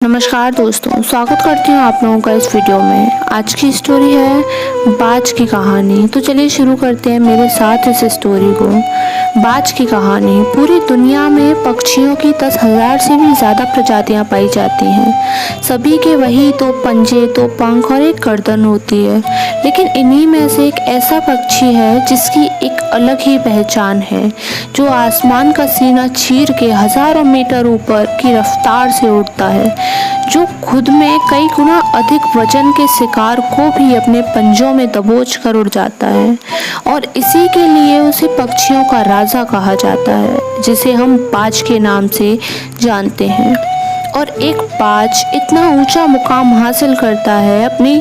नमस्कार दोस्तों, स्वागत करती हूँ आप लोगों का इस वीडियो में। आज की स्टोरी है बाज की कहानी। तो चलिए शुरू करते हैं मेरे साथ इस स्टोरी को। बाज की कहानी। पूरी दुनिया में पक्षियों की 10,000 से भी ज़्यादा प्रजातियाँ पाई जाती हैं। सभी के वही दो पंजे, दो पंख और एक गर्दन होती है, लेकिन इन्हीं में से एक ऐसा पक्षी है जिसकी एक अलग ही पहचान है, जो आसमान का सीना चीर के हजारों मीटर ऊपर की रफ्तार से उड़ता है, जो खुद में कई गुना अधिक वजन के शिकार को भी अपने पंजों में दबोच कर उड़ जाता है। और इसी के लिए उसे पक्षियों का राजा कहा जाता है, जिसे हम बाज के नाम से जानते हैं। और एक बाज इतना ऊंचा मुकाम हासिल करता है अपनी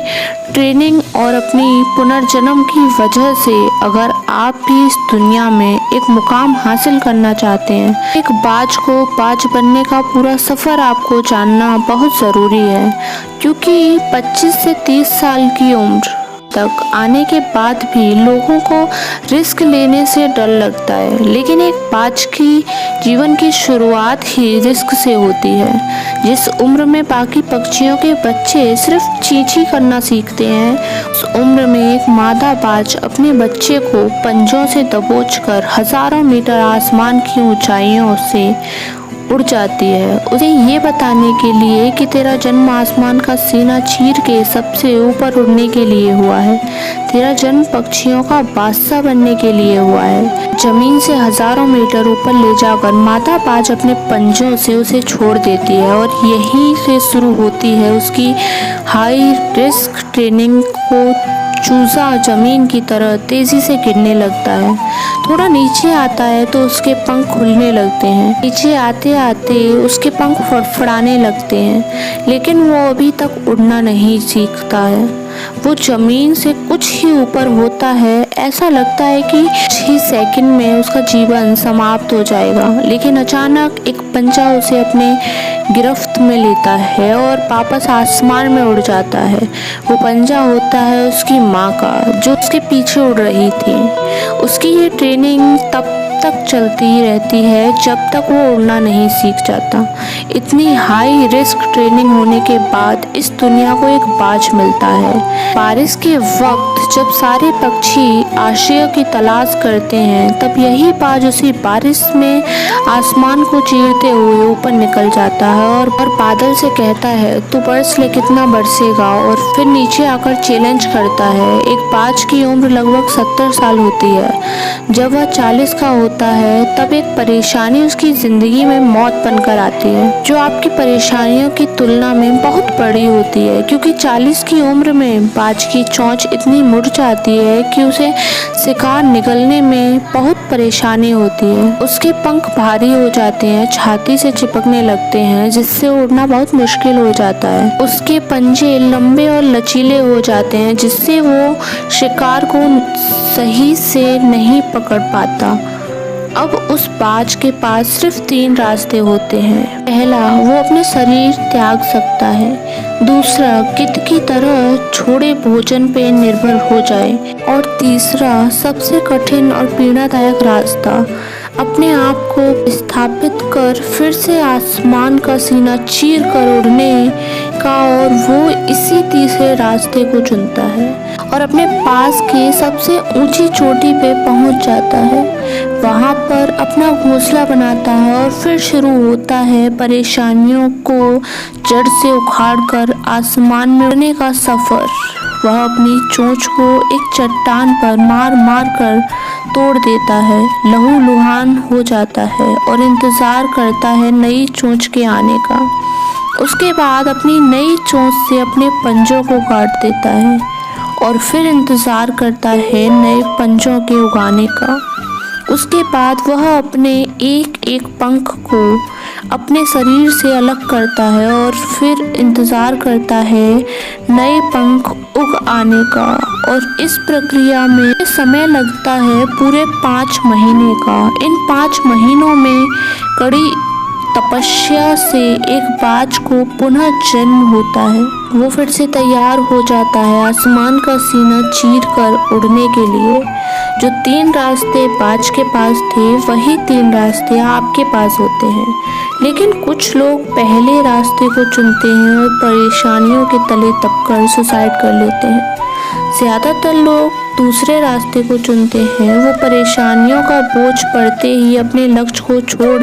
ट्रेनिंग और अपनी पुनर्जन्म की वजह से। अगर आप भी इस दुनिया में एक मुकाम हासिल करना चाहते हैं, एक बाज को बाज बनने का पूरा सफ़र आपको जानना बहुत ज़रूरी है, क्योंकि 25 से 30 साल की उम्र तक आने के बाद भी लोगों को रिस्क लेने से डर लगता है, लेकिन एक बाज की जीवन की शुरुआत ही रिस्क से होती है। जिस उम्र में बाकी पक्षियों के बच्चे सिर्फ चींची करना सीखते हैं, उस उम्र में एक मादा बाज अपने बच्चे को पंजों से दबोचकर हजारों मीटर आसमान की ऊंचाइयों से उड़ जाती है, उसे ये बताने के लिए कि तेरा जन्म आसमान का सीना चीर के सबसे ऊपर उड़ने के लिए हुआ है। तेरा जन्म पक्षियों का बादशाह बनने के लिए हुआ है। जमीन से हजारों मीटर ऊपर ले जाकर मादा बाज अपने पंजों से उसे छोड़ देती है, और यहीं से शुरू होती है उसकी हाई रिस्क ट्रेनिंग को। चूजा जमीन की तरह तेजी से गिरने लगता है। थोड़ा नीचे आता है तो उसके पंख खुलने लगते हैं। नीचे आते आते उसके पंख फड़फड़ाने लगते हैं, लेकिन वो अभी तक उड़ना नहीं सीखता है। वो जमीन से कुछ ही ऊपर होता है। ऐसा लगता है कि कुछ ही सेकंड में उसका जीवन समाप्त हो जाएगा, लेकिन अचानक एक पंजा उसे अपने गिरफ्त में लेता है और वापस आसमान में उड़ जाता है। वो पंजा होता है उसकी माँ का, जो उसके पीछे उड़ रही थी। उसकी ये ट्रेनिंग तब तक चलती ही रहती है जब तक वो उड़ना नहीं सीख जाता। इतनी हाई रिस्क ट्रेनिंग होने के बाद इस दुनिया को एक बाज मिलता है। बारिश के वक्त जब सारे पक्षी आश्रय की तलाश करते हैं, तब यही बाज उसी बारिश में आसमान को चीरते हुए ऊपर निकल जाता है और बादल से कहता है, तू बरस ले, कितना बरसेगा। और फिर नीचे आकर चैलेंज करता है। एक बाज की उम्र लगभग 70 साल होती है। जब वह 40 का होता है, तब एक परेशानी उसकी जिंदगी में मौत बनकर आती है, जो आपकी परेशानियों की तुलना में बहुत बड़ी होती है, क्योंकि 40 की उम्र में बाज की चोंच इतनी मुड़ जाती है कि उसे शिकार निगलने में बहुत परेशानी होती है। उसके पंख भारी हो जाते हैं, छाती से चिपकने लगते हैं, जिससे उड़ना बहुत मुश्किल हो जाता है। उसके पंजे लंबे और लचीले हो जाते हैं, जिससे वो शिकार को सही से नहीं पकड़ पाता। अब उस बाज के पास सिर्फ 3 रास्ते होते हैं। पहला, वो अपने शरीर त्याग सकता है। दूसरा, गिद्ध की तरह छोड़े भोजन पे निर्भर हो जाए। और तीसरा, सबसे कठिन और पीड़ादायक रास्ता, अपने आप को स्थापित कर फिर से आसमान का सीना चीर कर उड़ने का। और वो इसी तीसरे रास्ते को चुनता है और अपने पास के सबसे ऊंची चोटी पे पहुंच जाता है। वहां पर अपना घोंसला बनाता है और फिर शुरू होता है परेशानियों को जड़ से उखाड़कर आसमान में उड़ने का सफर। वह अपनी चोंच को एक चट्टान पर मार मार कर तोड़ देता है, लहूलुहान हो जाता है और इंतजार करता है नई चोंच के आने का। उसके बाद अपनी नई चोंच से अपने पंजों को काट देता है और फिर इंतजार करता है नए पंजों के उगाने का। उसके बाद वह अपने एक एक पंख को अपने शरीर से अलग करता है और फिर इंतजार करता है नए पंख उग आने का। और इस प्रक्रिया में समय लगता है पूरे 5 महीने का। इन 5 महीनों में कड़ी तपस्या से एक बाज को पुनः जन्म होता है। वो फिर से तैयार हो जाता है आसमान का सीना चीर कर उड़ने के लिए। जो 3 रास्ते बाज के पास थे, वही 3 रास्ते आपके पास होते हैं। लेकिन कुछ लोग पहले रास्ते को चुनते हैं और परेशानियों के तले दबकर सुसाइड कर लेते हैं। ज़्यादातर लोग दूसरे रास्ते को चुनते हैं। वो परेशानियों का बोझ पड़ते ही अपने लक्ष्य को छोड़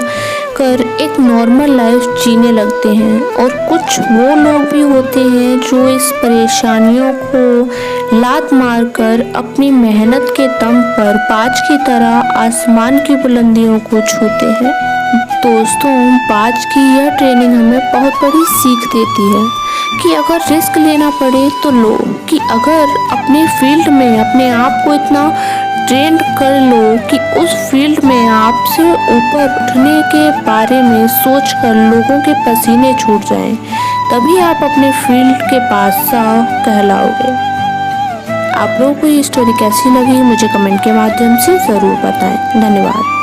कर एक नॉर्मल लाइफ जीने लगते हैं। और कुछ वो लोग भी होते हैं जो इस परेशानियों को लात मारकर अपनी मेहनत के दम पर बाज की तरह आसमान की बुलंदियों को छूते हैं। दोस्तों, बाज की यह ट्रेनिंग हमें बहुत बड़ी सीख देती है कि अगर रिस्क लेना पड़े तो लो, कि अगर अपने फील्ड में अपने आप को इतना ट्रेंड कर लो कि उस फील्ड में आपसे ऊपर उठने के बारे में सोचकर लोगों के पसीने छूट जाएं, तभी आप अपने फील्ड के बादशाह कहलाओगे। आप लोगों को ये स्टोरी कैसी लगी मुझे कमेंट के माध्यम से ज़रूर बताएं। धन्यवाद।